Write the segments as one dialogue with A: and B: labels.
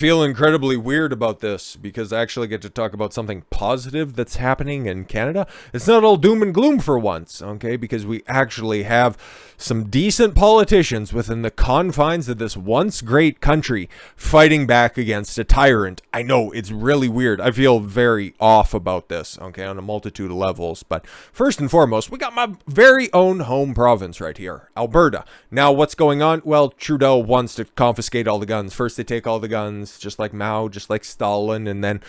A: Feel incredibly weird about this because I actually get to talk about something positive that's happening in Canada. It's not all doom and gloom for once, okay? Because we actually have some decent politicians within the confines of this once great country fighting back against a tyrant. I know, it's really weird. I feel very off about this, okay, on a multitude of levels. But first and foremost, we got my very own home province right here, Alberta. Now, what's going on? Well, Trudeau wants to confiscate all the guns. First, they take all the guns, just like Mao, just like Stalin, and then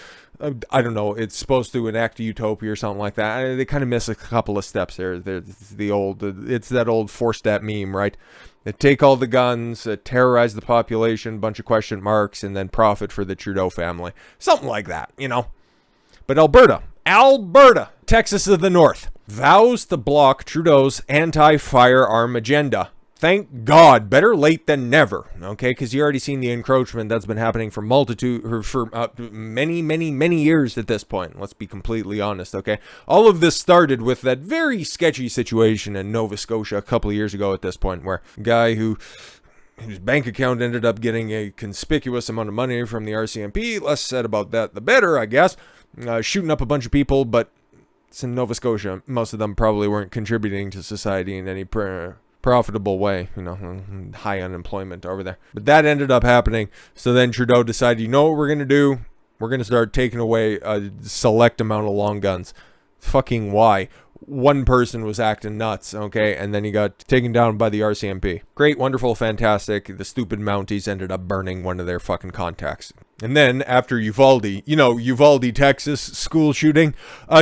A: I don't know, it's supposed to enact a utopia or something like that. They kind of miss a couple of steps there. It's that old four-step meme, right? They take all the guns, terrorize the population, bunch of question marks, and then profit for the Trudeau family. Something like that, you know. But Alberta, Texas of the North, vows to block Trudeau's anti-firearm agenda. Thank God, better late than never, okay? Because you already seen the encroachment that's been happening for many years at this point. Let's be completely honest, okay? All of this started with that very sketchy situation in Nova Scotia a couple of years ago at this point, where a guy whose bank account ended up getting a conspicuous amount of money from the RCMP. Less said about that, the better, I guess. Shooting up a bunch of people, but it's in Nova Scotia. Most of them probably weren't contributing to society in any profitable way, you know, high unemployment over there. But that ended up happening. So then Trudeau decided, you know what we're going to do? We're going to start taking away a select amount of long guns. Fucking why? One person was acting nuts, okay? And then he got taken down by the RCMP. Great, wonderful, fantastic. The stupid Mounties ended up burning one of their fucking contacts. And then after Uvalde, Texas school shooting,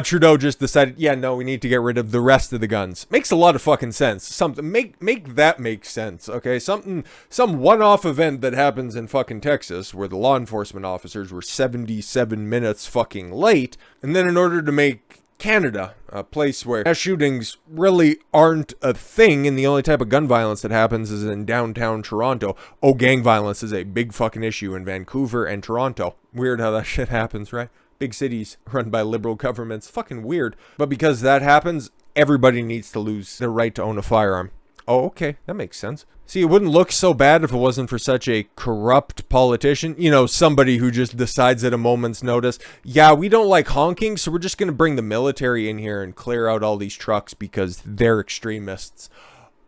A: Trudeau just decided, yeah, no, we need to get rid of the rest of the guns. Makes a lot of fucking sense. Make that make sense, okay? Some one-off event that happens in fucking Texas where the law enforcement officers were 77 minutes fucking late, and then in order to make Canada, a place where mass shootings really aren't a thing, and the only type of gun violence that happens is in downtown Toronto. Oh, gang violence is a big fucking issue in Vancouver and Toronto. Weird how that shit happens, right? Big cities run by liberal governments. Fucking weird. But because that happens, everybody needs to lose their right to own a firearm. Oh, okay, that makes sense. See, it wouldn't look so bad if it wasn't for such a corrupt politician. You know, somebody who just decides at a moment's notice, yeah, we don't like honking, so we're just going to bring the military in here and clear out all these trucks because they're extremists.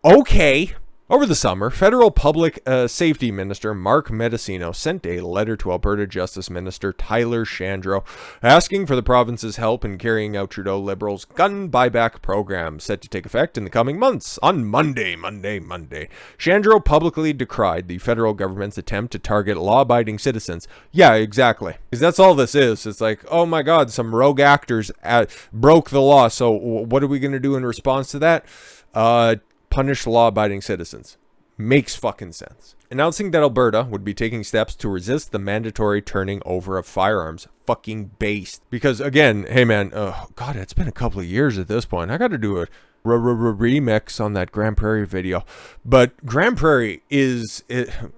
A: Okay. Over the summer, Federal Public Safety Minister Mark Mendicino sent a letter to Alberta Justice Minister Tyler Shandro asking for the province's help in carrying out Trudeau Liberals' gun buyback program set to take effect in the coming months. On Monday. Shandro publicly decried the federal government's attempt to target law-abiding citizens. Yeah, exactly. Because that's all this is. It's like, oh my God, some rogue actors broke the law, so what are we going to do in response to that? Punish law-abiding citizens. Makes fucking sense. Announcing that Alberta would be taking steps to resist the mandatory turning over of firearms. Fucking based. Because again, hey man, God, it's been a couple of years at this point. I got to do a remix on that Grand Prairie video. But Grand Prairie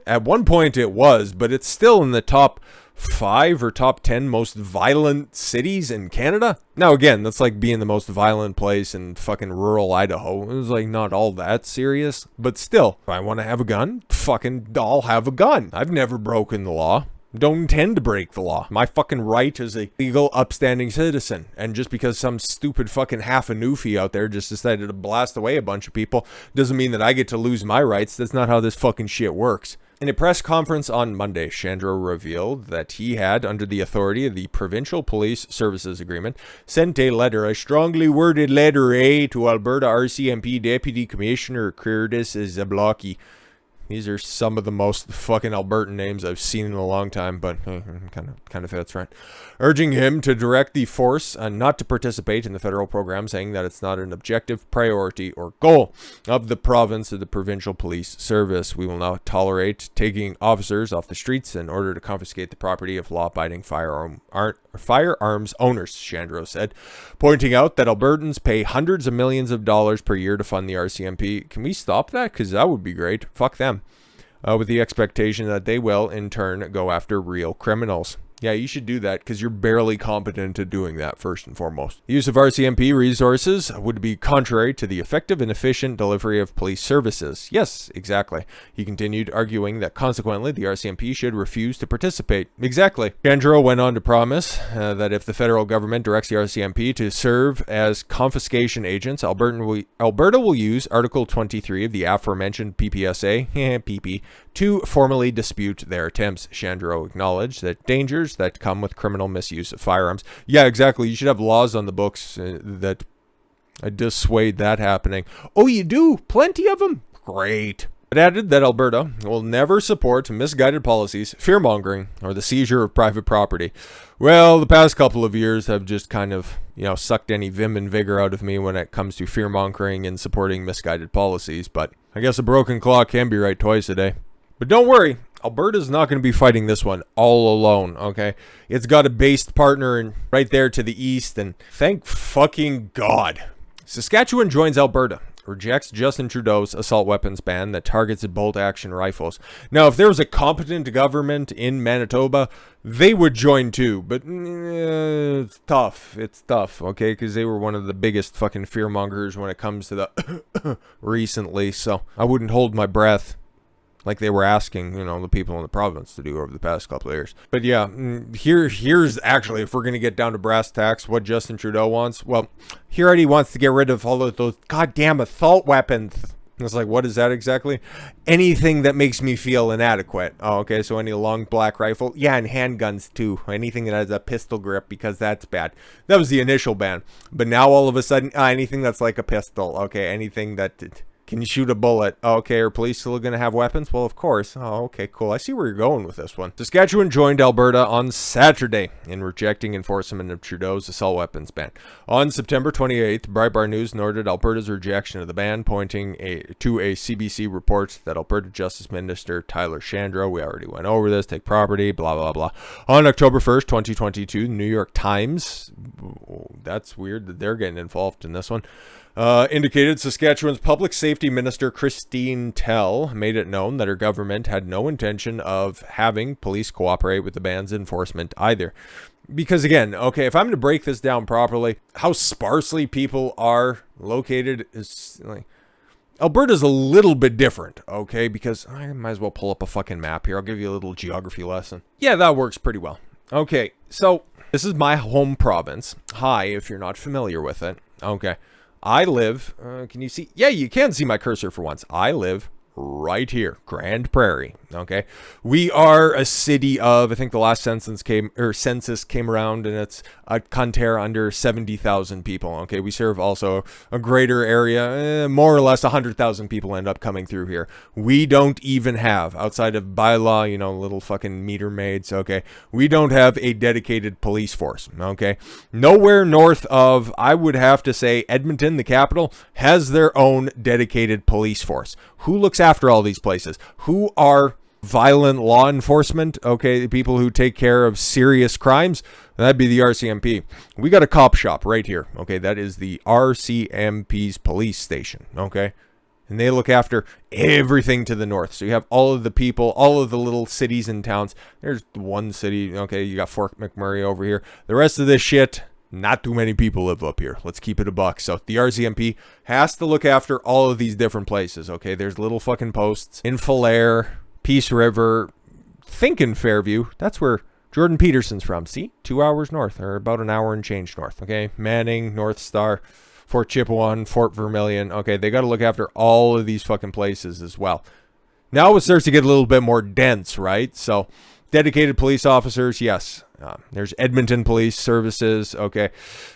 A: at one point it was, but it's still in the top 5 or top 10 most violent cities in Canada. Now again, that's like being the most violent place in fucking rural Idaho. It was like not all that serious, but still, if I want to have a gun, fucking I'll have a gun. I've never broken the law. Don't intend to break the law. My fucking right as a legal, upstanding citizen. And just because some stupid fucking half a newfie out there just decided to blast away a bunch of people doesn't mean that I get to lose my rights. That's not how this fucking shit works. In a press conference on Monday, Shandro revealed that he had, under the authority of the Provincial Police Services Agreement, sent a strongly worded letter, to Alberta RCMP Deputy Commissioner Curtis Zablocki. These are some of the most fucking Albertan names I've seen in a long time, but kind of fits, right? Urging him to direct the force not to participate in the federal program, saying that it's not an objective priority or goal of the province or the provincial police service. We will not tolerate taking officers off the streets in order to confiscate the property of law-abiding firearms owners, Shandro said, pointing out that Albertans pay hundreds of millions of dollars per year to fund the RCMP. Can we stop that? Because that would be great. Fuck them. With the expectation that they will, in turn, go after real criminals. Yeah, you should do that because you're barely competent at doing that, first and foremost. The use of RCMP resources would be contrary to the effective and efficient delivery of police services. Yes, exactly. He continued, arguing that consequently the RCMP should refuse to participate. Exactly. Chandro went on to promise that if the federal government directs the RCMP to serve as confiscation agents, Alberta will use Article 23 of the aforementioned PPSA, PP, to formally dispute their attempts. Chandro acknowledged that dangers that come with criminal misuse of firearms. Yeah, exactly. You should have laws on the books that dissuade that happening. Oh, you do? Plenty of them? Great. It added that Alberta will never support misguided policies, fear-mongering, or the seizure of private property. Well, the past couple of years have just kind of, sucked any vim and vigor out of me when it comes to fear-mongering and supporting misguided policies, but I guess a broken clock can be right twice a day. But don't worry, Alberta's not going to be fighting this one all alone, okay? It's got a based partner right there to the east, and thank fucking God. Saskatchewan joins Alberta, rejects Justin Trudeau's assault weapons ban that targets bolt-action rifles. Now, if there was a competent government in Manitoba, they would join too, but it's tough. It's tough, okay? Because they were one of the biggest fucking fearmongers when it comes to the recently, so I wouldn't hold my breath like they were asking, the people in the province to do over the past couple of years. But yeah, here's actually, if we're going to get down to brass tacks, what Justin Trudeau wants. Well, he already wants to get rid of all of those goddamn assault weapons. It's like, what is that exactly? Anything that makes me feel inadequate. Oh, okay, so any long black rifle. Yeah, and handguns too. Anything that has a pistol grip, because that's bad. That was the initial ban. But now all of a sudden, anything that's like a pistol. Okay, anything that... Can you shoot a bullet? Okay, are police still going to have weapons? Well, of course. Oh, okay, cool. I see where you're going with this one. Saskatchewan joined Alberta on Saturday in rejecting enforcement of Trudeau's assault weapons ban. On September 28th, Breitbart News noted Alberta's rejection of the ban, pointing to a CBC report that Alberta Justice Minister Tyler Chandro, we already went over this, take property, blah, blah, blah. On October 1st, 2022, the New York Times, that's weird that they're getting involved in this one, indicated Saskatchewan's Public Safety Minister Christine Tell made it known that her government had no intention of having police cooperate with the ban's enforcement either. Because again, okay, if I'm going to break this down properly, how sparsely people are located is like... Alberta's a little bit different, okay? Because I might as well pull up a fucking map here. I'll give you a little geography lesson. Yeah, that works pretty well. Okay, so this is my home province. Hi, if you're not familiar with it. Okay. I live, can you see? Yeah, you can see my cursor for once. I live right here, Grand Prairie, okay? We are a city of, I think the last census came around, and it's a Conterre under 70,000 people, okay? We serve also a greater area, more or less 100,000 people end up coming through here. We don't even have, outside of bylaw, little fucking meter maids, okay? We don't have a dedicated police force, okay? Nowhere north of, I would have to say, Edmonton, the capital, has their own dedicated police force. Who looks after all these places? Who are violent law enforcement? Okay, the people who take care of serious crimes? That'd be the RCMP. We got a cop shop right here. Okay, that is the RCMP's police station. Okay, and they look after everything to the north. So you have all of the people, all of the little cities and towns. There's one city. Okay, you got Fort McMurray over here. The rest of this shit, not too many people live up here. Let's keep it a buck. So the RCMP has to look after all of these different places. Okay, there's little fucking posts in Falher, Peace River, think in Fairview. That's where Jordan Peterson's from. See, 2 hours north, or about an hour and change north. Okay, Manning, North Star, Fort Chipewyan, Fort Vermilion. Okay, they got to look after all of these fucking places as well. Now it starts to get a little bit more dense, right? So dedicated police officers, yes. There's Edmonton Police Services, okay.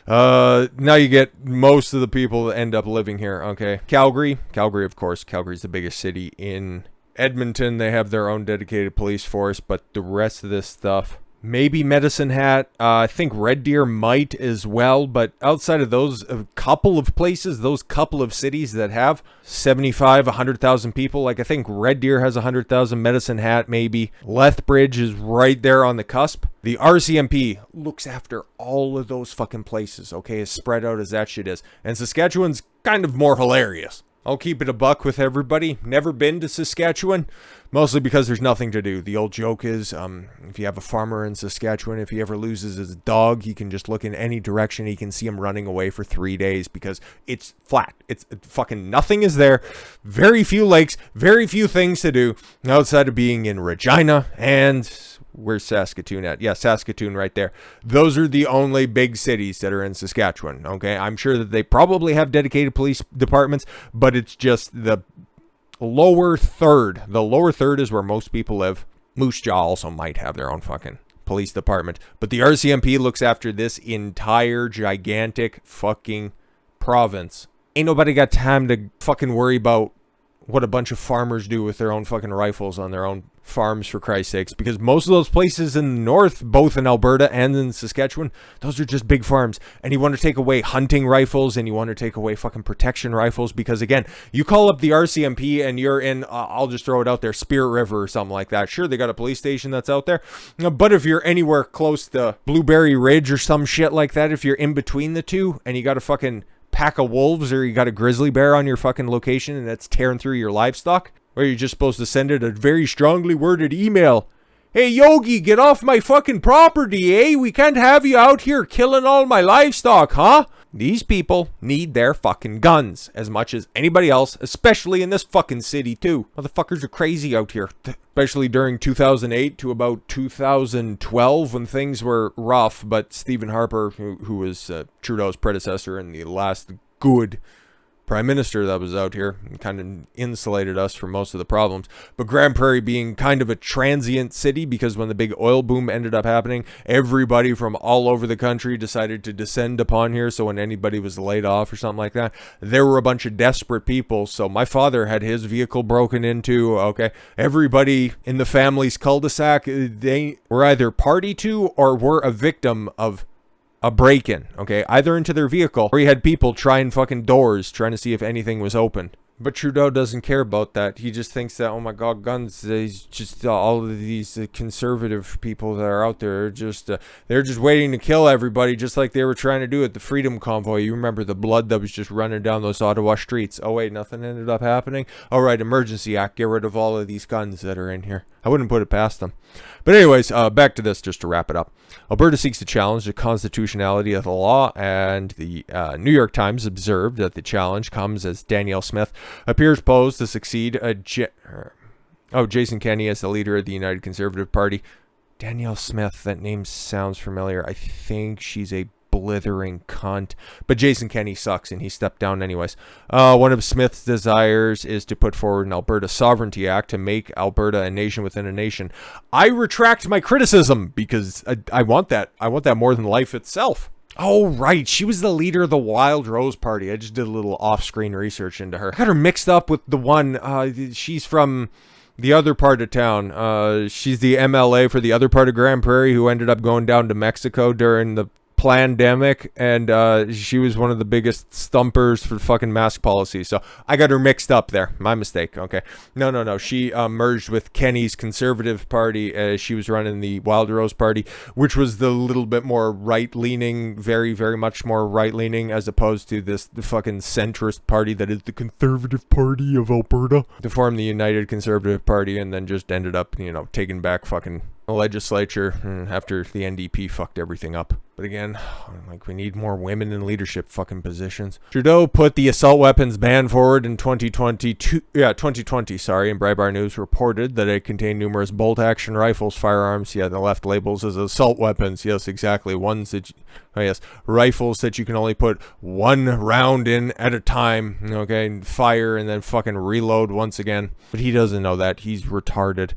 A: Now you get most of the people that end up living here, okay. Calgary, of course. Calgary's the biggest city in Edmonton. They have their own dedicated police force, but the rest of this stuff, maybe Medicine Hat. I think Red Deer might as well, but outside of those couple of places, those couple of cities that have 75, 100,000 people, like I think Red Deer has 100,000, Medicine Hat maybe. Lethbridge is right there on the cusp. The RCMP looks after all of those fucking places, okay, as spread out as that shit is. And Saskatchewan's kind of more hilarious. I'll keep it a buck with everybody. Never been to Saskatchewan, Mostly because there's nothing to do. The old joke is, if you have a farmer in Saskatchewan, if he ever loses his dog, he can just look in any direction. He can see him running away for 3 days because it's flat. It's fucking nothing is there. Very few lakes, very few things to do outside of being in Regina and where's Saskatoon at? Yeah, Saskatoon right there. Those are the only big cities that are in Saskatchewan, okay? I'm sure that they probably have dedicated police departments, but it's just the lower third. The lower third is where most people live. Moose Jaw also might have their own fucking police department, but the RCMP looks after this entire gigantic fucking province. Ain't nobody got time to fucking worry about what a bunch of farmers do with their own fucking rifles on their own farms, for Christ's sakes, because most of those places in the north, both in Alberta and in Saskatchewan, those are just big farms. And you want to take away hunting rifles and you want to take away fucking protection rifles because, again, you call up the RCMP and you're in, I'll just throw it out there, Spirit River or something like that. Sure, they got a police station that's out there, but if you're anywhere close to Blueberry Ridge or some shit like that, if you're in between the two and you got a fucking pack of wolves or you got a grizzly bear on your fucking location and that's tearing through your livestock, or you're just supposed to send it a very strongly worded email. Hey, Yogi, get off my fucking property, eh? We can't have you out here killing all my livestock, huh? These people need their fucking guns as much as anybody else, especially in this fucking city, too. Motherfuckers are crazy out here, especially during 2008 to about 2012 when things were rough. But Stephen Harper, who was Trudeau's predecessor and the last good prime minister that was out here, kind of insulated us from most of the problems. But Grand Prairie being kind of a transient city, because when the big oil boom ended up happening, everybody from all over the country decided to descend upon here. So when anybody was laid off or something like that, there were a bunch of desperate people. So my father had his vehicle broken into. Okay, everybody in the family's cul-de-sac, they were either party to or were a victim of a break-in, okay, either into their vehicle or he had people trying fucking doors trying to see if anything was open. But Trudeau doesn't care about that. He just thinks that, oh my god, guns, he's just all of these conservative people that are out there are just they're just waiting to kill everybody, just like they were trying to do at the Freedom Convoy. You remember the blood that was just running down those Ottawa streets. Oh wait, nothing ended up happening. All right, Emergency Act, get rid of all of these guns that are in here. I wouldn't put it past them. But anyways, back to this just to wrap it up. Alberta seeks to challenge the constitutionality of the law, and the New York Times observed that the challenge comes as Danielle Smith appears posed to succeed Jason Kenney as the leader of the United Conservative Party. Danielle Smith, that name sounds familiar. I think she's a blithering cunt, but Jason Kenney sucks and he stepped down anyways. One of Smith's desires is to put forward an Alberta Sovereignty Act to make Alberta a nation within a nation. I retract my criticism because I want that. I want that more than life itself. Oh, right. She was the leader of the Wild Rose Party. I just did a little off-screen research into her. I got her mixed up with the one, she's from the other part of town. She's the MLA for the other part of Grand Prairie who ended up going down to Mexico during the pandemic, and she was one of the biggest stumpers for fucking mask policy. So I got her mixed up there. My mistake. Okay. No. She merged with Kenny's Conservative Party. She was running the Wild Rose Party, which was the little bit more right-leaning, very, very much more right-leaning, as opposed to the fucking centrist party that is the Conservative Party of Alberta, to form the United Conservative Party, and then just ended up, taking back fucking the legislature after the NDP fucked everything up. But again, we need more women in leadership fucking positions. Trudeau put the assault weapons ban forward in 2020, and Breitbart News reported that it contained numerous bolt-action rifles, firearms. Yeah, the left labels as assault weapons. Yes, exactly. Rifles that you can only put one round in at a time, okay, and fire and then fucking reload once again. But he doesn't know that. He's retarded.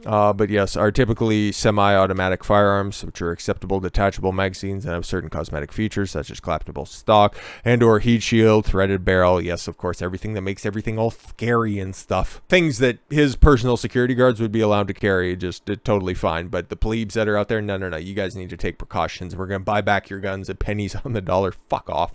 A: But yes, are typically semi-automatic firearms, which are acceptable detachable magazines and have certain cosmetic features such as collapsible stock and or heat shield, threaded barrel. Yes, of course, everything that makes everything all scary and stuff. Things that his personal security guards would be allowed to carry, just totally fine. But the plebes that are out there, no. You guys need to take precautions. We're going to buy back your guns at pennies on the dollar. Fuck off.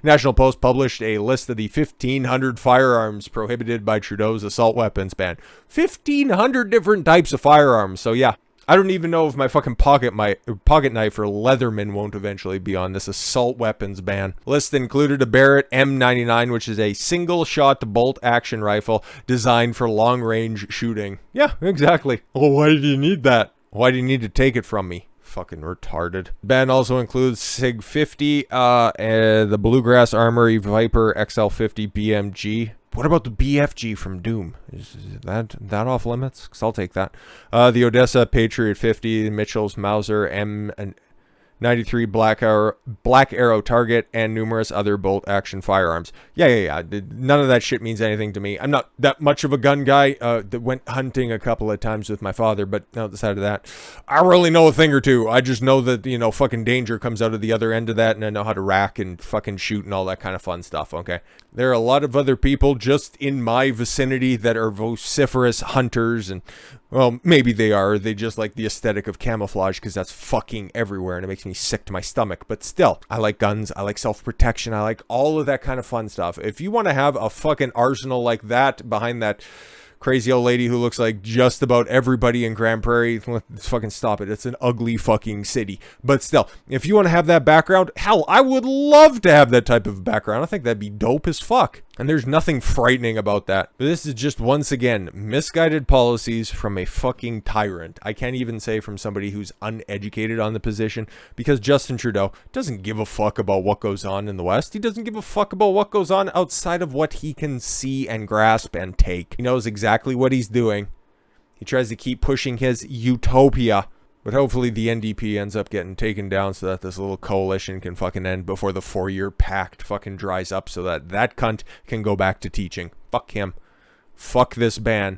A: National Post published a list of the 1,500 firearms prohibited by Trudeau's assault weapons ban. 1,500 different types of firearms. So yeah, I don't even know if my fucking pocket knife or Leatherman won't eventually be on this assault weapons ban. List included a Barrett M99, which is a single-shot bolt-action rifle designed for long-range shooting. Yeah, exactly. Well, why do you need that? Why do you need to take it from me? Fucking retarded. Ban also includes SIG 50, the Bluegrass Armory Viper XL50 BMG. What about the BFG from Doom? Is that off limits? Because I'll take that. The Odessa Patriot 50, Mitchell's Mauser M93 Black Arrow target, and numerous other bolt-action firearms. Yeah. None of that shit means anything to me. I'm not that much of a gun guy. That went hunting a couple of times with my father, but outside of that, I really know a thing or two. I just know that, fucking danger comes out of the other end of that, and I know how to rack and fucking shoot and all that kind of fun stuff, okay? There are a lot of other people just in my vicinity that are vociferous hunters, and, well, maybe they are. They just like the aesthetic of camouflage because that's fucking everywhere, and it makes me sick to my stomach. But still, I like guns. I like self-protection. I like all of that kind of fun stuff. If you want to have a fucking arsenal like that behind that crazy old lady who looks like just about everybody in Grand Prairie, let's fucking stop it. It's an ugly fucking city. But still, if you want to have that background, hell, I would love to have that type of background. I think that'd be dope as fuck. And there's nothing frightening about that. But this is just, once again, misguided policies from a fucking tyrant. I can't even say from somebody who's uneducated on the position, because Justin Trudeau doesn't give a fuck about what goes on in the West. He doesn't give a fuck about what goes on outside of what he can see and grasp and take. He knows exactly what he's doing. He tries to keep pushing his utopia. But hopefully the NDP ends up getting taken down so that this little coalition can fucking end before the 4-year pact fucking dries up, so that that cunt can go back to teaching. Fuck him. Fuck this ban.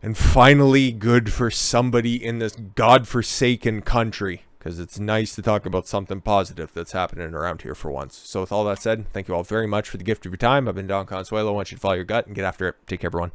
A: And finally, good for somebody in this godforsaken country, because it's nice to talk about something positive that's happening around here for once. So with all that said, thank you all very much for the gift of your time. I've been Don Consuelo. I want you to follow your gut and get after it. Take care, everyone.